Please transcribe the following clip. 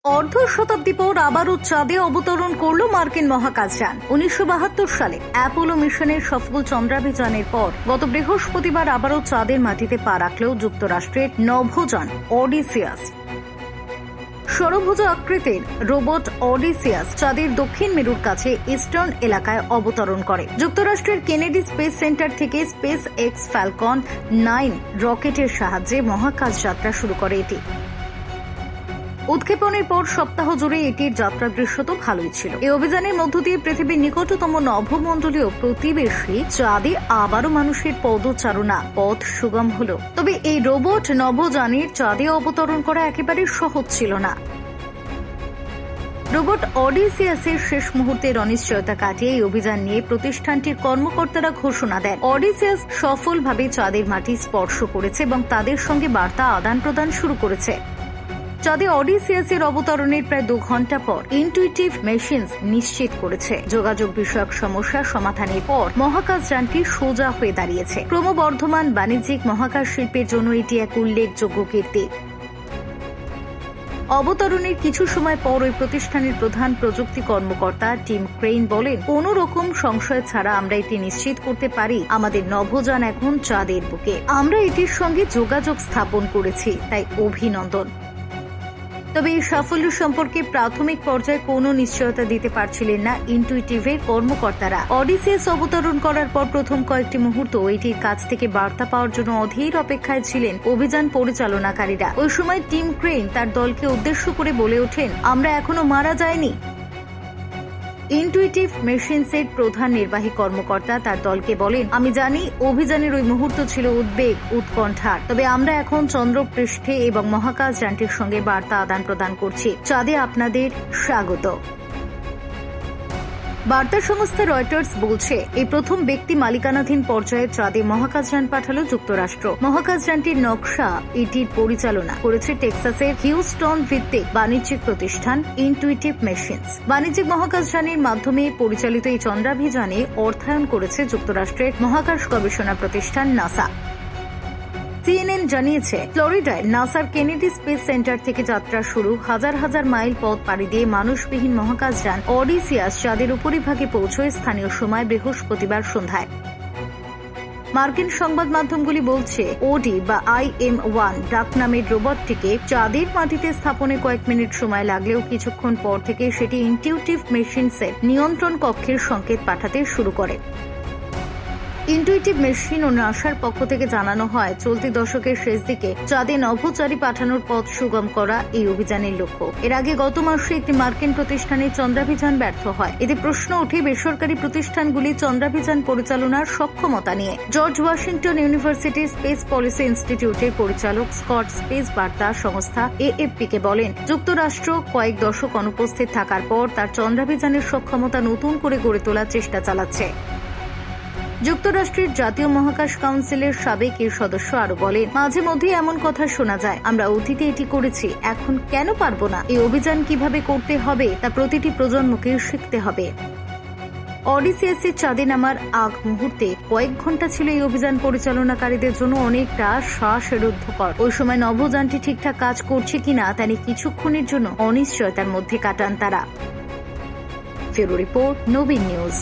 অর্ধ শতাব্দী পর আবারও চাঁদে অবতরণ করল মার্কিন মহাকাশযান। 1972 সালে অ্যাপোলো মিশনের সফল চন্দ্রাভিযানের পর গত বৃহস্পতিবার আবারও চাঁদের মাটিতে পা রাখল যুক্তরাষ্ট্রের নভোযান অডিসিয়াস। ষড়ভুজ আকৃতির রোবট অডিসিয়াস চাঁদের দক্ষিণ মেরুর কাছে ইস্টার্ন এলাকায় অবতরণ করে। যুক্তরাষ্ট্রের কেনেডি স্পেস সেন্টার থেকে স্পেস এক্স ফ্যালকন 9 রকেটের সাহায্যে মহাকাশ যাত্রা শুরু করে এটি। উৎক্ষেপণের পর সপ্তাহ জুড়ে এটির যাত্রা দৃশ্য তো ভালোই ছিল। এই অভিযানের মধ্য দিয়ে পৃথিবীর নিকটতম নভমণ্ডলীয় প্রতিবেশী চাঁদে আবারও মানুষের পদচারণা পথ সুগম হল। তবে এই রোবট নভোযানের চাঁদে অবতরণ করা একেবারে সহজ ছিল না। রোবট অডিসিয়াসের শেষ মুহূর্তের অনিশ্চয়তা কাটিয়ে এই অভিযান নিয়ে প্রতিষ্ঠানটির কর্মকর্তারা ঘোষণা দেন, অডিসিয়াস সফলভাবে চাঁদের মাটি স্পর্শ করেছে এবং তাদের সঙ্গে বার্তা আদান প্রদান শুরু করেছে। চাঁদে অডিসিয়াসের অবতরণের প্রায় 2 ঘন্টা পর ইনটুইটিভ মেশিনস নিশ্চিত করেছে যোগাযোগ বিষয়ক সমস্যা সমাধানের পর মহাকাশযানটি সোজা হয়ে দাঁড়িয়েছে। ক্রমবর্ধমান বাণিজ্যিক মহাকাশ শিল্পের জন্য এটি এক উল্লেখযোগ্য কীর্তি। অবতরণের কিছু সময় পর ওই প্রতিষ্ঠানের প্রধান প্রযুক্তি কর্মকর্তা টিম ক্রেইন বলেন, কোন রকম সংশয় ছাড়া আমরা এটি নিশ্চিত করতে পারি আমাদের নভোযান এখন চাঁদের বুকে। আমরা এটির সঙ্গে যোগাযোগ স্থাপন করেছি, তাই অভিনন্দন। তবে এই সাফল্য সম্পর্কে প্রাথমিক পর্যায়ে কোনো নিশ্চয়তা দিতে পারছিলেন না ইনটুইটিভের কর্মকর্তারা। অডিসিয়াস অবতরণ করার পর প্রথম কয়েকটি মুহূর্ত এটির কাছ থেকে বার্তা পাওয়ার জন্য অধীর অপেক্ষায় ছিলেন অভিযান পরিচালনাকারীরা। ওই সময় টিম ক্রেইন তার দলকে উদ্দেশ্য করে বলে ওঠেন, আমরা এখনো মারা যাইনি। ইনটুইটিভ মেশিনসের প্রধান নির্বাহী কর্মকর্তা তার দলকে বলেন, আমি জানি অভিযানের ওই মুহূর্ত ছিল উদ্বেগ উৎকণ্ঠার, তবে আমরা এখন চন্দ্রপৃষ্ঠে এবং মহাকাশযানটির সঙ্গে বার্তা আদান প্রদান করছি। চাঁদে আপনাদের স্বাগত। বার্তা সংস্থা রয়টার্স বলছে, এই প্রথম ব্যক্তি মালিকানাধীন পর্যায়ে চাঁদে মহাকাশযান পাঠালো যুক্তরাষ্ট্র। মহাকাশযানটির নকশা এটির পরিচালনা করেছে টেক্সাসের হিউস্টন ভিত্তিক বাণিজ্যিক প্রতিষ্ঠান ইনটুইটিভ মেশিনস। বাণিজ্যিক মহাকাশযানের মাধ্যমে পরিচালিত এই চন্দ্রাভিযানে অর্থায়ন করেছে যুক্তরাষ্ট্রের মহাকাশ গবেষণা প্রতিষ্ঠান নাসা। সিএনএন জানিয়েছে, ফ্লোরিডায় নাসার কেনেডি স্পেস সেন্টার থেকে যাত্রা শুরু হাজার হাজার মাইল পথ পাড়ি দিয়ে মানুষবিহীন মহাকাশযান অডিসিয়াস চাঁদের উপরিভাগে পৌঁছয় স্থানীয় সময় বৃহস্পতিবার সন্ধ্যায়। মার্কিন সংবাদ মাধ্যমগুলি বলছে, ওডি বা IM-1 ডাকনামের রোবটটিকে চাঁদের মাটিতে স্থাপনে কয়েক মিনিট সময় লাগলেও কিছুক্ষণ পর থেকে সেটি ইনটিউটিভ মেশিনসের নিয়ন্ত্রণ কক্ষের সংকেত পাঠাতে শুরু করে। ইনটুইটিভ মেশিন ও নাসার পক্ষ থেকে জানানো হয়, চলতি দশকের শেষ দিকে চাঁদে নভোচারী পাঠানোর পথ সুগম করা এই অভিযানের লক্ষ্য। এর আগে গত মাসে একটি মার্কিন প্রতিষ্ঠানের চন্দ্রাভিযান ব্যর্থ হয়। এতে প্রশ্ন ওঠে বেসরকারি প্রতিষ্ঠানগুলি চন্দ্রাভিযান পরিচালনার সক্ষমতা নিয়ে। George Washington university space policy ইনস্টিটিউটের পরিচালক স্কট স্পেস বার্তা সংস্থা AFP-কে বলেন, যুক্তরাষ্ট্র কয়েক দশক অনুপস্থিত থাকার পর তার চন্দ্রাভিযানের সক্ষমতা নতুন করে গড়ে তোলার চেষ্টা চালাচ্ছে। যুক্তরাষ্ট্রের জাতীয় মহাকাশ কাউন্সিলের সাবেক এই সদস্য আরো বলেন, মাঝে মধ্যে এমন কথা শোনা যায়, আমরা অতীতে এটি করেছি, এখন কেন পারবো না? এই অভিযান কিভাবে করতে হবে তা প্রতিটি প্রজন্মকে শিখতে হবে। অডিসিয়াসের চাঁদে নামার আগ মুহূর্তে কয়েক ঘন্টা ছিল এই অভিযান পরিচালনাকারীদের জন্য অনেকটা শ্বাসরুদ্ধকর। ওই সময় নভোযানটি ঠিকঠাক কাজ করছে কিনা তা নিয়ে কিছুক্ষণের জন্য অনিশ্চয়তার মধ্যে কাটান তারা। ফেরো রিপোর্ট, নবীন নিউজ।